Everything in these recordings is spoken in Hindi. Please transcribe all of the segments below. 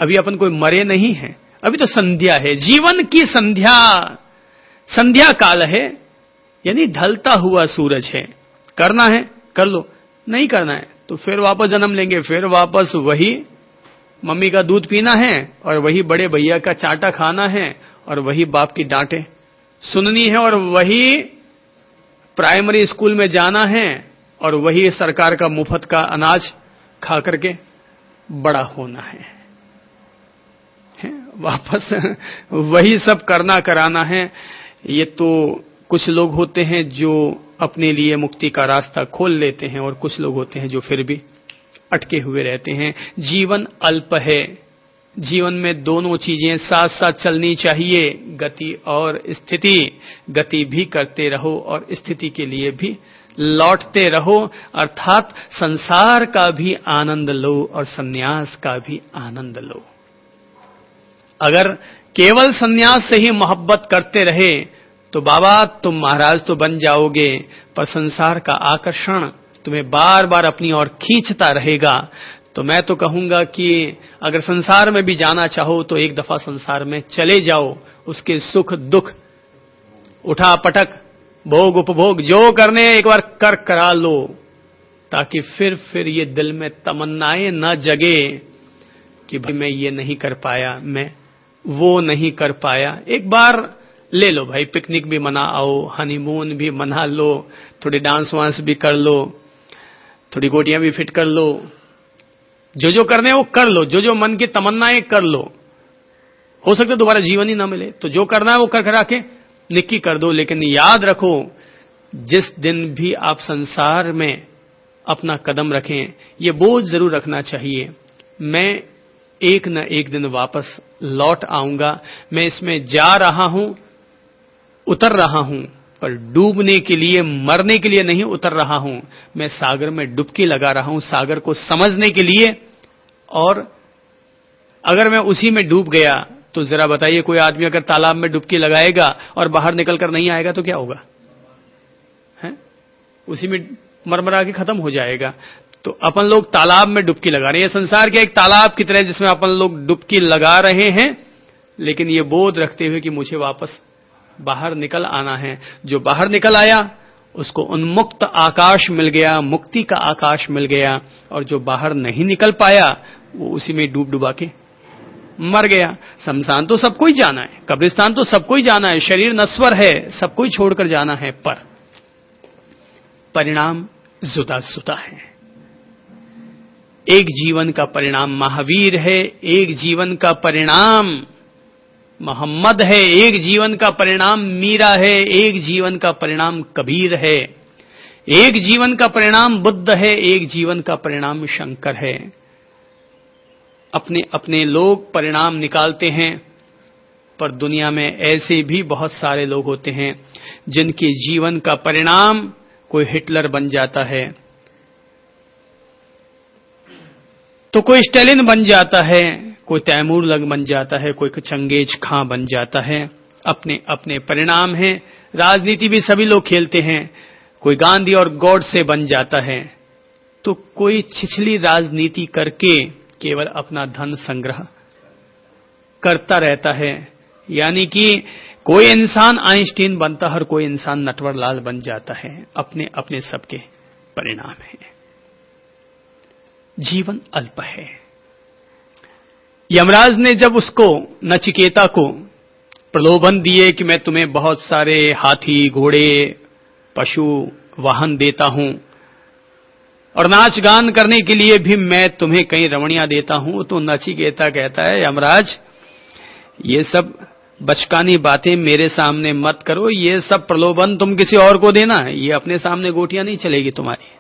अभी अपन कोई मरे नहीं है, अभी तो संध्या है, जीवन की संध्या, संध्या काल है, यानी ढलता हुआ सूरज है। करना है कर लो, नहीं करना है तो फिर वापस जन्म लेंगे, फिर वापस वही मम्मी का दूध पीना है और वही बड़े भैया का चाटा खाना है और वही बाप की डांटे सुननी है और वही प्राइमरी स्कूल में जाना है और वही सरकार का मुफ्त का अनाज खा करके बड़ा होना है, वापस वही सब करना कराना है। ये तो कुछ लोग होते हैं जो अपने लिए मुक्ति का रास्ता खोल लेते हैं और कुछ लोग होते हैं जो फिर भी अटके हुए रहते हैं। जीवन अल्प है, जीवन में दोनों चीजें साथ साथ चलनी चाहिए, गति और स्थिति। गति भी करते रहो और स्थिति के लिए भी लौटते रहो, अर्थात संसार का भी आनंद लो और सन्यास का भी आनंद लो। अगर केवल सन्यास से ही मोहब्बत करते रहे तो बाबा तुम महाराज तो बन जाओगे, पर संसार का आकर्षण तुम्हें बार बार अपनी ओर खींचता रहेगा। तो मैं तो कहूंगा कि अगर संसार में भी जाना चाहो तो एक दफा संसार में चले जाओ, उसके सुख दुख उठा पटक भोग उपभोग जो करने एक बार कर करा लो, ताकि फिर ये दिल में तमन्नाएं न जगे कि भाई मैं ये नहीं कर पाया, मैं वो नहीं कर पाया। एक बार ले लो भाई, पिकनिक भी मना आओ, हनीमून भी मना लो, थोड़ी डांस वांस भी कर लो, थोड़ी गोटियां भी फिट कर लो, जो जो करने वो कर लो, जो जो मन की तमन्नाएं कर लो। हो सकता है दोबारा जीवन ही ना मिले, तो जो करना है वो कर करा के निक्की कर दो। लेकिन याद रखो, जिस दिन भी आप संसार में अपना कदम रखें, ये बोझ जरूर रखना चाहिए, मैं एक न एक दिन वापस लौट आऊंगा। मैं इसमें जा रहा हूं, उतर रहा हूं, पर डूबने के लिए मरने के लिए नहीं उतर रहा हूं। मैं सागर में डुबकी लगा रहा हूं सागर को समझने के लिए। और अगर मैं उसी में डूब गया तो जरा बताइए, कोई आदमी अगर तालाब में डुबकी लगाएगा और बाहर निकलकर नहीं आएगा तो क्या होगा? हैं? उसी में मरमरा के खत्म हो जाएगा। तो अपन लोग तालाब में डुबकी लगा रहे हैं, संसार के एक तालाब की तरह जिसमें अपन लोग डुबकी लगा रहे हैं, लेकिन ये बोध रखते हुए कि मुझे वापस बाहर निकल आना है। जो बाहर निकल आया उसको उन्मुक्त आकाश मिल गया, मुक्ति का आकाश मिल गया, और जो बाहर नहीं निकल पाया वो उसी में डूब डुबा के मर गया। शमशान तो सबको ही जाना है, कब्रिस्तान तो सबको ही जाना है, शरीर नश्वर है, सबको ही छोड़कर जाना है, पर परिणाम जुदा जुदा है। एक जीवन का परिणाम महावीर है, एक जीवन का परिणाम मोहम्मद है, एक जीवन का परिणाम मीरा है, एक जीवन का परिणाम कबीर है, एक जीवन का परिणाम बुद्ध है, एक जीवन का परिणाम शंकर है। अपने अपने लोग परिणाम निकालते हैं, पर दुनिया में ऐसे भी बहुत सारे लोग होते हैं जिनके जीवन का परिणाम कोई हिटलर बन जाता है, तो कोई स्टालिन बन जाता है, कोई तैमूर लंग बन जाता है, कोई चंगेज खां बन जाता है। अपने अपने परिणाम हैं। राजनीति भी सभी लोग खेलते हैं, कोई गांधी और गॉडसे बन जाता है, तो कोई छिछली राजनीति करके केवल अपना धन संग्रह करता रहता है। यानी कि कोई इंसान आइंस्टीन बनता, हर कोई इंसान नटवरलाल बन जाता है। अपने अपने सबके परिणाम हैं। जीवन अल्प है। यमराज ने जब उसको, नचिकेता को प्रलोभन दिए कि मैं तुम्हें बहुत सारे हाथी घोड़े पशु वाहन देता हूं और नाच गान करने के लिए भी मैं तुम्हें कई रमणियां देता हूं, तो नचिकेता कहता है यमराज ये सब बचकानी बातें मेरे सामने मत करो, ये सब प्रलोभन तुम किसी और को देना, ये अपने सामने गोटियां नहीं चलेगी तुम्हारी,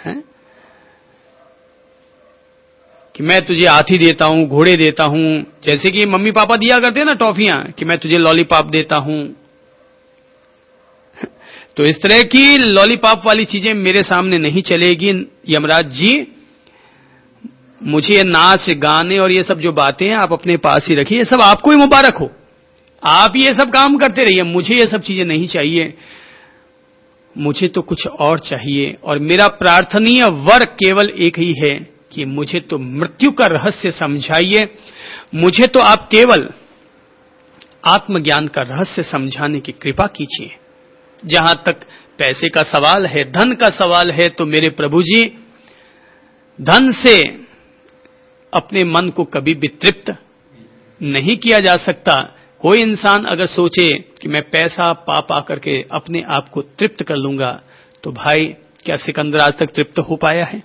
हैं? कि मैं तुझे हाथी देता हूं, घोड़े देता हूं, जैसे कि मम्मी पापा दिया करते हैं ना टॉफियां, कि मैं तुझे लॉलीपॉप देता हूं। तो इस तरह की लॉलीपॉप वाली चीजें मेरे सामने नहीं चलेगी यमराज जी। मुझे नाच गाने और ये सब जो बातें हैं आप अपने पास ही रखिए, ये सब आपको ही मुबारक हो, आप ये सब काम करते रहिए, मुझे ये सब चीजें नहीं चाहिए, मुझे तो कुछ और चाहिए। और मेरा प्रार्थनीय वर केवल एक ही है कि मुझे तो मृत्यु का रहस्य समझाइए, मुझे तो आप केवल आत्मज्ञान का रहस्य समझाने की कृपा कीजिए। जहां तक पैसे का सवाल है, धन का सवाल है, तो मेरे प्रभु जी, धन से अपने मन को कभी भी तृप्त नहीं किया जा सकता। कोई इंसान अगर सोचे कि मैं पैसा पा पा करके अपने आप को तृप्त कर लूंगा, तो भाई क्या सिकंदर आज तक तृप्त हो पाया है?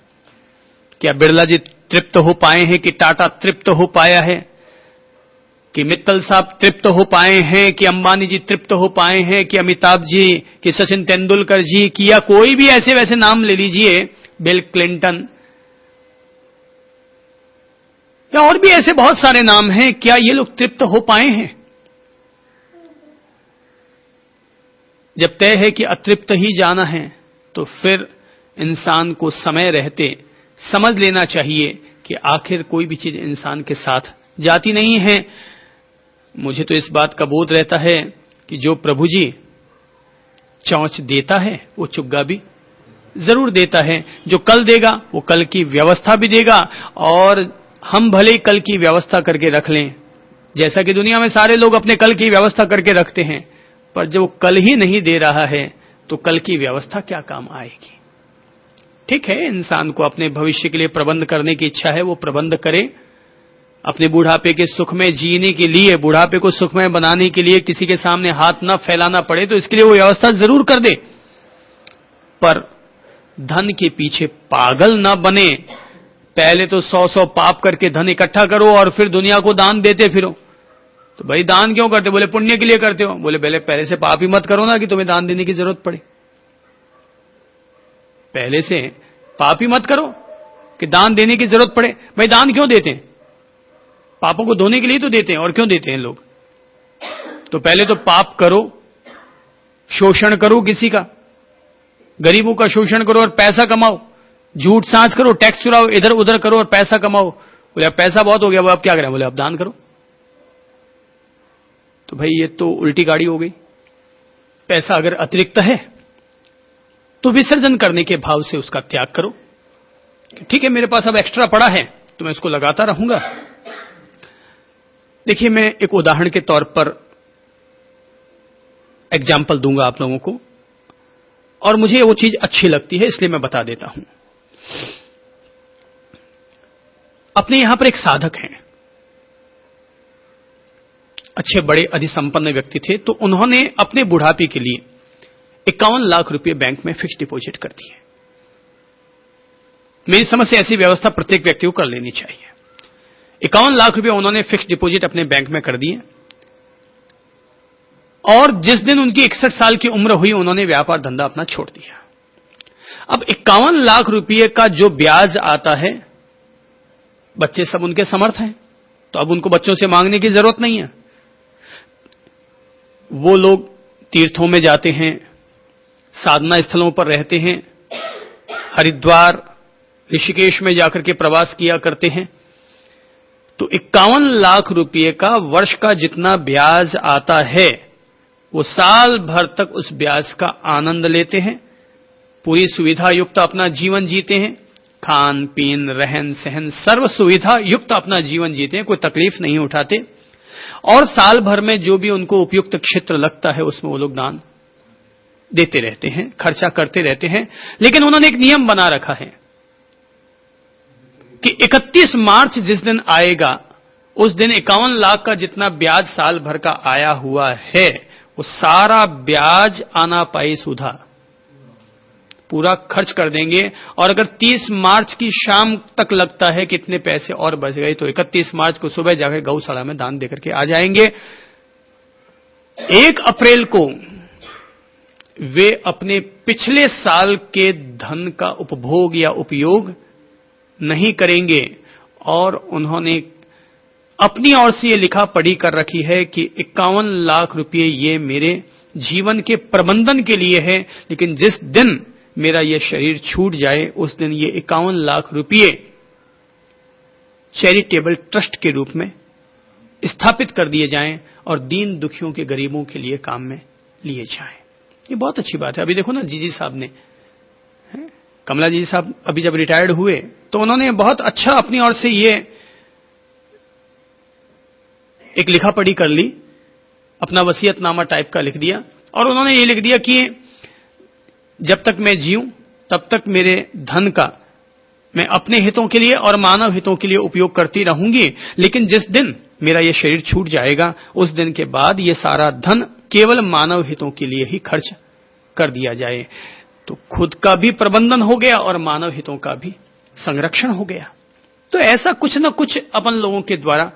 क्या बिरला जी तृप्त हो पाए हैं? कि टाटा तृप्त हो पाया है? कि मित्तल साहब तृप्त हो पाए हैं? कि अंबानी जी तृप्त हो पाए हैं? कि अमिताभ जी, कि सचिन तेंदुलकर जी, कि या कोई भी ऐसे वैसे नाम ले लीजिए, बिल क्लिंटन, या और भी ऐसे बहुत सारे नाम हैं, क्या ये लोग तृप्त हो पाए हैं? जब तय है कि अतृप्त ही जाना है, तो फिर इंसान को समय रहते समझ लेना चाहिए कि आखिर कोई भी चीज इंसान के साथ जाती नहीं है। मुझे तो इस बात का बोध रहता है कि जो प्रभु जी चौंच देता है वो चुग्गा भी जरूर देता है। जो कल देगा वो कल की व्यवस्था भी देगा, और हम भले ही कल की व्यवस्था करके रख लें, जैसा कि दुनिया में सारे लोग अपने कल की व्यवस्था करके रखते हैं, पर जब वो कल ही नहीं दे रहा है तो कल की व्यवस्था क्या काम आएगी? ठीक है, इंसान को अपने भविष्य के लिए प्रबंध करने की इच्छा है, वो प्रबंध करे। अपने बुढ़ापे के सुख में जीने के लिए, बुढ़ापे को सुखमय बनाने के लिए किसी के सामने हाथ न फैलाना पड़े, तो इसके लिए वो व्यवस्था जरूर कर दे। पर धन के पीछे पागल न बने। पहले तो 100 पाप करके धन इकट्ठा करो और फिर दुनिया को दान देते फिरो। तो भाई दान क्यों करते? बोले पुण्य के लिए करते हो। बोले पहले से पाप ही मत करो ना कि तुम्हें दान देने की जरूरत पड़े। पहले से पाप ही मत करो कि दान देने की जरूरत पड़े। भाई दान क्यों देते हैं? पापों को धोने के लिए तो देते हैं, और क्यों देते हैं लोग? तो पहले तो पाप करो, शोषण करो किसी का, गरीबों का शोषण करो और पैसा कमाओ, झूठ सांच करो, टैक्स चुराओ, इधर उधर करो और पैसा कमाओ। बोले अब पैसा बहुत हो गया, वो अब क्या करें? बोले अब दान करो। तो भाई ये तो उल्टी गाड़ी हो गई। पैसा अगर अतिरिक्त है तो विसर्जन करने के भाव से उसका त्याग करो। ठीक है, मेरे पास अब एक्स्ट्रा पड़ा है तो मैं इसको लगाता रहूंगा। देखिए, मैं एक उदाहरण के तौर पर एग्जाम्पल दूंगा आप लोगों को, और मुझे वो चीज अच्छी लगती है इसलिए मैं बता देता हूं। अपने यहां पर एक साधक हैं, अच्छे बड़े अधिसंपन्न व्यक्ति थे। तो उन्होंने अपने बुढ़ापे के लिए 51 लाख रुपए बैंक में फिक्स डिपॉजिट कर दिए। मेरी समझ से ऐसी व्यवस्था प्रत्येक व्यक्ति को कर लेनी चाहिए। 51 लाख रुपए उन्होंने फिक्स डिपॉजिट अपने बैंक में कर दिए, और जिस दिन उनकी 61 साल की उम्र हुई उन्होंने व्यापार धंधा अपना छोड़ दिया। अब 51 लाख रुपए का जो ब्याज आता है, बच्चे सब उनके समर्थ हैं, तो अब उनको बच्चों से मांगने की जरूरत नहीं है। वो लोग तीर्थों में जाते हैं, साधना स्थलों पर रहते हैं, हरिद्वार ऋषिकेश में जाकर के प्रवास किया करते हैं। तो 51 लाख रुपए का वर्ष का जितना ब्याज आता है, वो साल भर तक उस ब्याज का आनंद लेते हैं, पूरी सुविधा युक्त अपना जीवन जीते हैं, खान पीन रहन सहन सर्व सुविधा युक्त अपना जीवन जीते हैं, कोई तकलीफ नहीं उठाते, और साल भर में जो भी उनको उपयुक्त क्षेत्र लगता है उसमें वो लोग दान देते रहते हैं, खर्चा करते रहते हैं। लेकिन उन्होंने एक नियम बना रखा है कि 31 मार्च जिस दिन आएगा उस दिन 51 लाख का जितना ब्याज साल भर का आया हुआ है वो सारा ब्याज आना पाई सुधा पूरा खर्च कर देंगे। और अगर 30 मार्च की शाम तक लगता है कि इतने पैसे और बच गए तो 31 मार्च को सुबह जाकर गौशाला में दान देकर के आ जाएंगे। 1 अप्रैल को वे अपने पिछले साल के धन का उपभोग या उपयोग नहीं करेंगे, और उन्होंने अपनी ओर से ये लिखा पढ़ी कर रखी है कि 51 लाख रुपए ये मेरे जीवन के प्रबंधन के लिए है, लेकिन जिस दिन मेरा ये शरीर छूट जाए उस दिन ये 51 लाख रुपए चैरिटेबल ट्रस्ट के रूप में स्थापित कर दिए जाएं और दीन दुखियों के गरीबों के लिए काम में लिए जाएं। ये बहुत अच्छी बात है। अभी देखो ना, जीजी साहब ने कमला जी साहब अभी जब रिटायर्ड हुए तो उन्होंने बहुत अच्छा अपनी ओर से ये एक लिखा पढ़ी कर ली, अपना वसीयतनामा टाइप का लिख दिया और उन्होंने ये लिख दिया कि जब तक मैं जीऊं तब तक मेरे धन का मैं अपने हितों के लिए और मानव हितों के लिए उपयोग करती रहूंगी, लेकिन जिस दिन मेरा ये शरीर छूट जाएगा उस दिन के बाद ये सारा धन केवल मानव हितों के लिए ही खर्च कर दिया जाए। तो खुद का भी प्रबंधन हो गया और मानव हितों का भी संरक्षण हो गया। तो ऐसा कुछ न कुछ अपन लोगों के द्वारा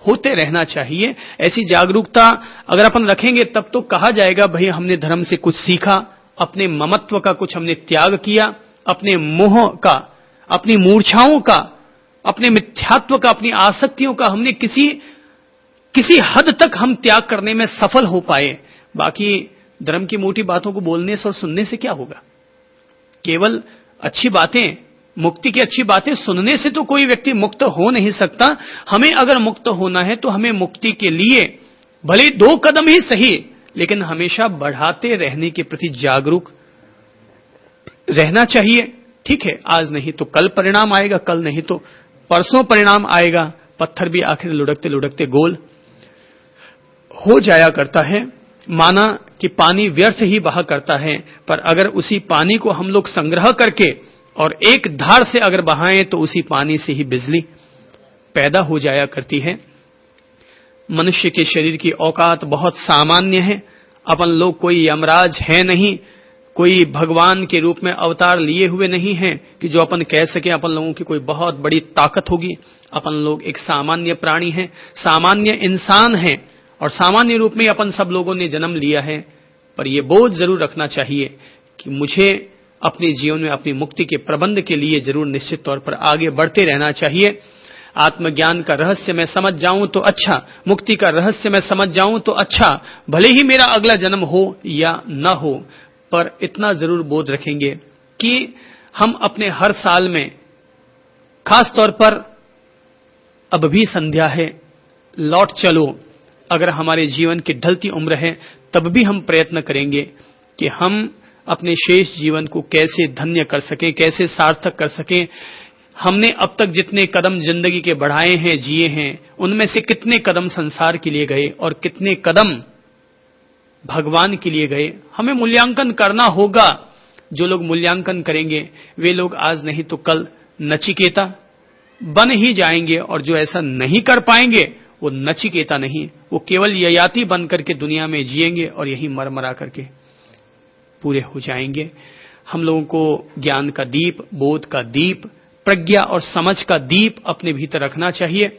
होते रहना चाहिए। ऐसी जागरूकता अगर अपन रखेंगे तब तो कहा जाएगा भाई हमने धर्म से कुछ सीखा, अपने ममत्व का कुछ हमने त्याग किया, अपने मोह का, अपनी मूर्छाओं का, अपने मिथ्यात्व का, अपनी आसक्तियों का हमने किसी हद तक हम त्याग करने में सफल हो पाए। बाकी धर्म की मोटी बातों को बोलने से और सुनने से क्या होगा? केवल अच्छी बातें, मुक्ति की अच्छी बातें सुनने से तो कोई व्यक्ति मुक्त हो नहीं सकता। हमें अगर मुक्त होना है तो हमें मुक्ति के लिए भले 2 कदम ही सही, लेकिन हमेशा बढ़ाते रहने के प्रति जागरूक रहना चाहिए। ठीक है, आज नहीं तो कल परिणाम आएगा, कल नहीं तो परसों परिणाम आएगा। पत्थर भी आखिर लुढ़कते लुढ़कते गोल हो जाया करता है। माना कि पानी व्यर्थ ही बहा करता है, पर अगर उसी पानी को हम लोग संग्रह करके और एक धार से अगर बहाएं तो उसी पानी से ही बिजली पैदा हो जाया करती है। मनुष्य के शरीर की औकात बहुत सामान्य है। अपन लोग कोई यमराज है नहीं, कोई भगवान के रूप में अवतार लिए हुए नहीं है कि जो अपन कह सके अपन लोगों की कोई बहुत बड़ी ताकत होगी। अपन लोग एक सामान्य प्राणी हैं, सामान्य इंसान हैं और सामान्य रूप में अपन सब लोगों ने जन्म लिया है। पर यह बोझ जरूर रखना चाहिए कि मुझे अपने जीवन में अपनी मुक्ति के प्रबंध के लिए जरूर निश्चित तौर पर आगे बढ़ते रहना चाहिए। आत्मज्ञान का रहस्य मैं समझ जाऊं तो अच्छा, मुक्ति का रहस्य मैं समझ जाऊं तो अच्छा, भले ही मेरा अगला जन्म हो या न हो, पर इतना जरूर बोध रखेंगे कि हम अपने हर साल में, खास तौर पर अब भी संध्या है, लौट चलो, अगर हमारे जीवन की ढलती उम्र है तब भी हम प्रयत्न करेंगे कि हम अपने शेष जीवन को कैसे धन्य कर सकें, कैसे सार्थक कर सकें। हमने अब तक जितने कदम जिंदगी के बढ़ाए हैं, जिए हैं, उनमें से कितने कदम संसार के लिए गए और कितने कदम भगवान के लिए गए, हमें मूल्यांकन करना होगा। जो लोग मूल्यांकन करेंगे वे लोग आज नहीं तो कल नचिकेता बन ही जाएंगे, और जो ऐसा नहीं कर पाएंगे वो नचिकेता नहीं, वो केवल ययाति बन करके दुनिया में जिएंगे और यही मरमरा करके पूरे हो जाएंगे। हम लोगों को ज्ञान का दीप, बोध का दीप, प्रज्ञा और समझ का दीप अपने भीतर रखना चाहिए।